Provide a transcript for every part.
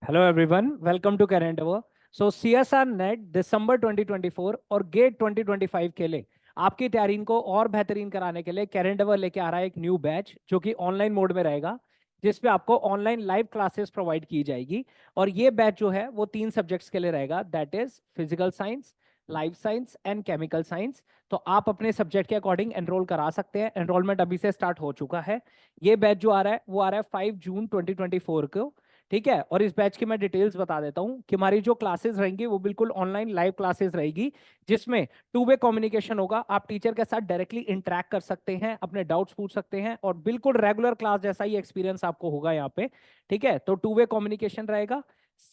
Hello everyone, welcome to current hour. So CSR NET December 2024 और gate 2025 के लिए आपकी तैयारी को और बेहतरीन कराने के लिए करेंट अवर लेके आ रहा है एक न्यू बैच जो कि ऑनलाइन मोड में रहेगा, जिसपे आपको ऑनलाइन लाइव क्लासेस प्रोवाइड की जाएगी। और ये बैच जो है वो 3 सब्जेक्ट्स के लिए रहेगा, that is physical science, life science and chemical science. तो आप अपने सब्जेक्ट के अकॉर्डिंग एनरोल करा सकते हैं। एनरोलमेंट अभी से स्टार्ट हो चुका है। ये बैच जो आ रहा है वो आ रहा है 5 जून 2024 को। ठीक है, और इस बैच की मैं डिटेल्स बता देता हूं कि हमारी जो क्लासेस रहेंगी वो बिल्कुल ऑनलाइन लाइव क्लासेस रहेगी, जिसमें टू वे कम्युनिकेशन होगा। आप टीचर के साथ डायरेक्टली इंटरेक्ट कर सकते हैं, अपने डाउट्स पूछ सकते हैं और बिल्कुल रेगुलर क्लास जैसा ही एक्सपीरियंस आपको होगा यहाँ पे। ठीक है, तो टू वे कम्युनिकेशन रहेगा।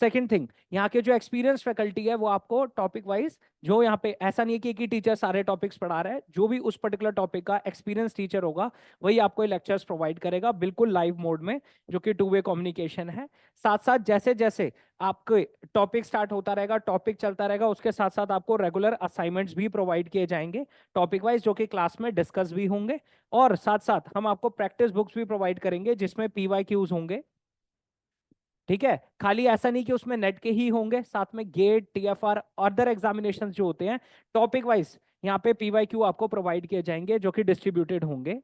सेकंड थिंग, यहाँ के जो एक्सपीरियंस फैकल्टी है वो आपको टॉपिक वाइज, जो यहाँ पे ऐसा नहीं है कि एक ही टीचर सारे टॉपिक्स पढ़ा रहा है, जो भी उस पर्टिकुलर टॉपिक का एक्सपीरियंस टीचर होगा वही आपको लेक्चर्स प्रोवाइड करेगा, बिल्कुल लाइव मोड में, जो कि टू वे कम्युनिकेशन है। साथ साथ जैसे जैसे आपके टॉपिक स्टार्ट होता रहेगा, टॉपिक चलता रहेगा, उसके साथ साथ आपको रेगुलर असाइनमेंट्स भी प्रोवाइड किए जाएंगे टॉपिक वाइज, जो कि क्लास में डिस्कस भी होंगे। और साथ साथ हम आपको प्रैक्टिस बुक्स भी प्रोवाइड करेंगे जिसमें पीवाईक्यूज होंगे। ठीक है, खाली ऐसा नहीं कि उसमें नेट के ही होंगे, साथ में गेट, टीएफआर, अदर एग्जामिनेशंस जो होते हैं टॉपिक वाइज, यहाँ पे पीवाईक्यू आपको प्रोवाइड किए जाएंगे जो कि डिस्ट्रीब्यूटेड होंगे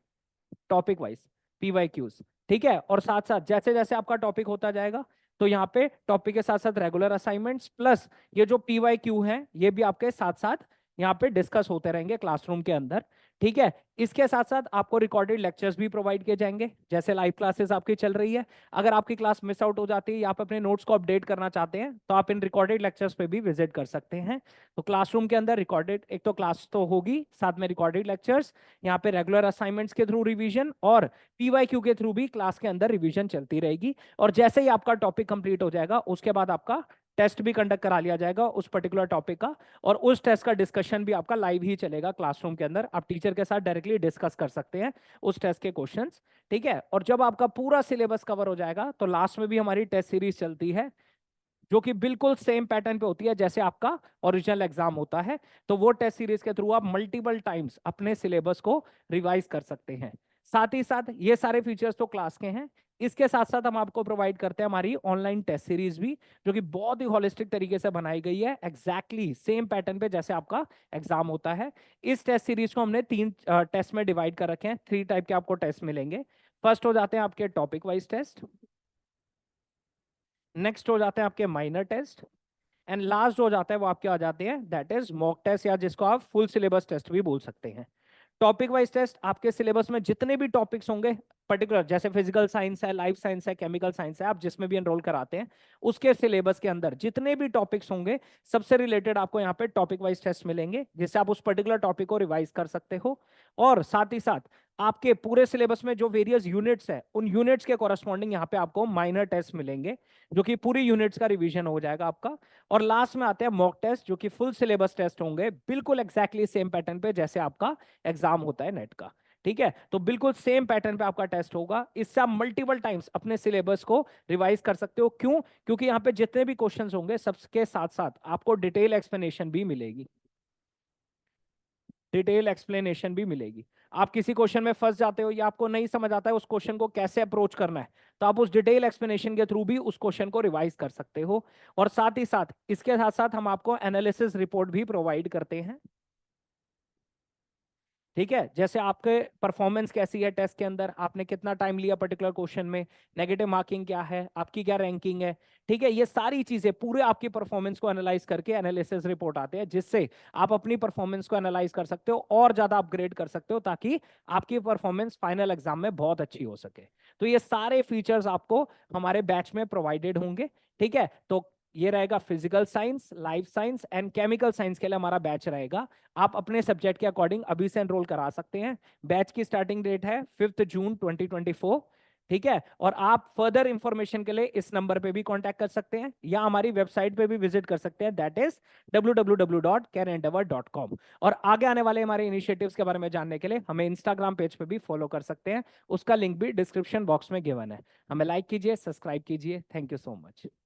टॉपिक वाइज पीवाईक्यूज। ठीक है, और साथ साथ जैसे जैसे आपका टॉपिक होता जाएगा तो यहाँ पे टॉपिक के साथ साथ रेगुलर असाइनमेंट्स प्लस ये जो पीवाईक्यू हैं ये भी आपके साथ साथ यहाँ पे डिस्कस होते रहेंगे क्लासरूम के अंदर। ठीक है, इसके साथ साथ आपको रिकॉर्डेड लेक्चर्स भी प्रोवाइड किए जाएंगे, जैसे लाइव क्लासेस आपकी चल रही है। अगर आपकी क्लास मिस आउट हो जाती है या आप अपने नोट्स को अपडेट करना चाहते हैं तो आप इन रिकॉर्डेड लेक्चर्स पे भी विजिट कर सकते हैं। तो क्लासरूम के अंदर रिकॉर्डेड एक तो क्लास तो होगी, साथ में रिकॉर्डेड लेक्चर्स, यहाँ पे रेगुलर असाइनमेंट्स के थ्रू रिवीजन और पीवाईक्यू के थ्रू भी क्लास के अंदर रिवीजन चलती रहेगी। और जैसे ही आपका टॉपिक कंप्लीट हो जाएगा उसके बाद आपका टेस्ट भी कंडक्ट करा लिया जाएगा उस पर्टिकुलर टॉपिक का, और उस टेस्ट का डिस्कशन भी आपका लाइव ही चलेगा क्लासरूम के अंदर। आप टीचर के साथ डायरेक्टली डिस्कस कर सकते हैं उस टेस्ट के क्वेश्चंस। ठीक है, और जब आपका पूरा सिलेबस कवर हो जाएगा तो लास्ट में भी हमारी टेस्ट सीरीज चलती है, जो कि बिल्कुल सेम पैटर्न पे होती है जैसे आपका ओरिजिनल एग्जाम होता है। तो वो टेस्ट सीरीज के थ्रू आप मल्टीपल टाइम्स अपने सिलेबस को रिवाइज कर सकते हैं। साथ ही साथ ये सारे फीचर्स तो क्लास के हैं, इसके साथ साथ हम आपको प्रोवाइड करते हैं हमारी ऑनलाइन टेस्ट सीरीज भी, जो कि बहुत ही होलिस्टिक तरीके से बनाई गई है, एग्जैक्टली सेम पैटर्न पे जैसे आपका एग्जाम होता है। इस टेस्ट सीरीज को हमने 3 टेस्ट में डिवाइड कर रखे हैं। 3 टाइप के आपको टेस्ट मिलेंगे। फर्स्ट हो जाते हैं आपके टॉपिक वाइज टेस्ट, नेक्स्ट हो जाते हैं आपके माइनर टेस्ट, एंड लास्ट जो हो जाता है वो आपके आ जाते हैं दैट इज मॉक टेस्ट, या जिसको आप फुल सिलेबस टेस्ट भी बोल सकते हैं। टॉपिक वाइज टेस्ट आपके सिलेबस में जितने भी टॉपिक्स होंगे पर्टिकुलर, जैसे फिजिकल साइंस है, लाइफ साइंस है, केमिकल साइंस है, आप जिसमें भी एनरोल कराते हैं उसके सिलेबस के अंदर जितने भी टॉपिक्स होंगे सबसे रिलेटेड आपको यहाँ पे टॉपिक वाइज टेस्ट मिलेंगे, जिससे आप उस पर्टिकुलर टॉपिक को रिवाइज कर सकते हो। और साथ ही साथ आपके पूरे सिलेबस में जो वेरियस यूनिट्स है उन यूनिट्स के कॉरस्पॉन्डिंग यहाँ पे आपको माइनर टेस्ट मिलेंगे, जो कि पूरी यूनिट्स का रिवीजन हो जाएगा आपका। और लास्ट में आते हैं मॉक टेस्ट, जो कि फुल सिलेबस टेस्ट होंगे, बिल्कुल एग्जैक्टली सेम पैटर्न पे जैसे आपका एग्जाम होता है नेट का। ठीक है, तो बिल्कुल सेम पैटर्न पे आपका टेस्ट होगा। इससे आप मल्टीपल टाइम्स अपने सिलेबस को रिवाइज कर सकते हो। क्यों? क्योंकि यहाँ पे जितने भी क्वेश्चंस होंगे सबके साथ साथ आपको डिटेल एक्सप्लेनेशन भी मिलेगी, डिटेल एक्सप्लेनेशन भी मिलेगी। आप किसी क्वेश्चन में फंस जाते हो या आपको नहीं समझ आता है उस क्वेश्चन को कैसे अप्रोच करना है, तो आप उस डिटेल एक्सप्लेनेशन के थ्रू भी उस क्वेश्चन को रिवाइज कर सकते हो। और साथ ही साथ इसके साथ साथ हम आपको एनालिसिस रिपोर्ट भी प्रोवाइड करते हैं। ठीक है, जैसे आपके परफॉर्मेंस कैसी है टेस्ट के अंदर, आपने कितना टाइम लिया पर्टिकुलर क्वेश्चन में, नेगेटिव मार्किंग क्या है, आपकी क्या रैंकिंग है। ठीक है, ये सारी चीजें पूरे आपकी परफॉर्मेंस को एनालाइज करके एनालिसिस रिपोर्ट आते हैं, जिससे आप अपनी परफॉर्मेंस को एनालाइज कर सकते हो और ज्यादा अपग्रेड कर सकते हो, ताकि आपकी परफॉर्मेंस फाइनल एग्जाम में बहुत अच्छी हो सके। तो ये सारे फीचर्स आपको हमारे बैच में प्रोवाइडेड होंगे। ठीक है, तो ये रहेगा physical science, life science and chemical science के लिए हमारा बैच रहेगा। आप अपने सब्जेक्ट के अकॉर्डिंग अभी से एनरोल करा सकते हैं। बैच की स्टार्टिंग डेट है 5 जून 2024। ठीक है, और आप फर्दर इंफॉर्मेशन के लिए इस नंबर पे भी कांटेक्ट कर सकते हैं या हमारी वेबसाइट पे भी विजिट कर सकते हैं, दैट इज www.careerendeavor.com। और आगे आने वाले हमारे इनिशिएटिव्स के बारे में जानने के लिए हमें इंस्टाग्राम पेज पे भी फॉलो कर सकते हैं, उसका लिंक भी डिस्क्रिप्शन बॉक्स में गिवन है। हमें लाइक कीजिए, सब्सक्राइब कीजिए। Thank you so much.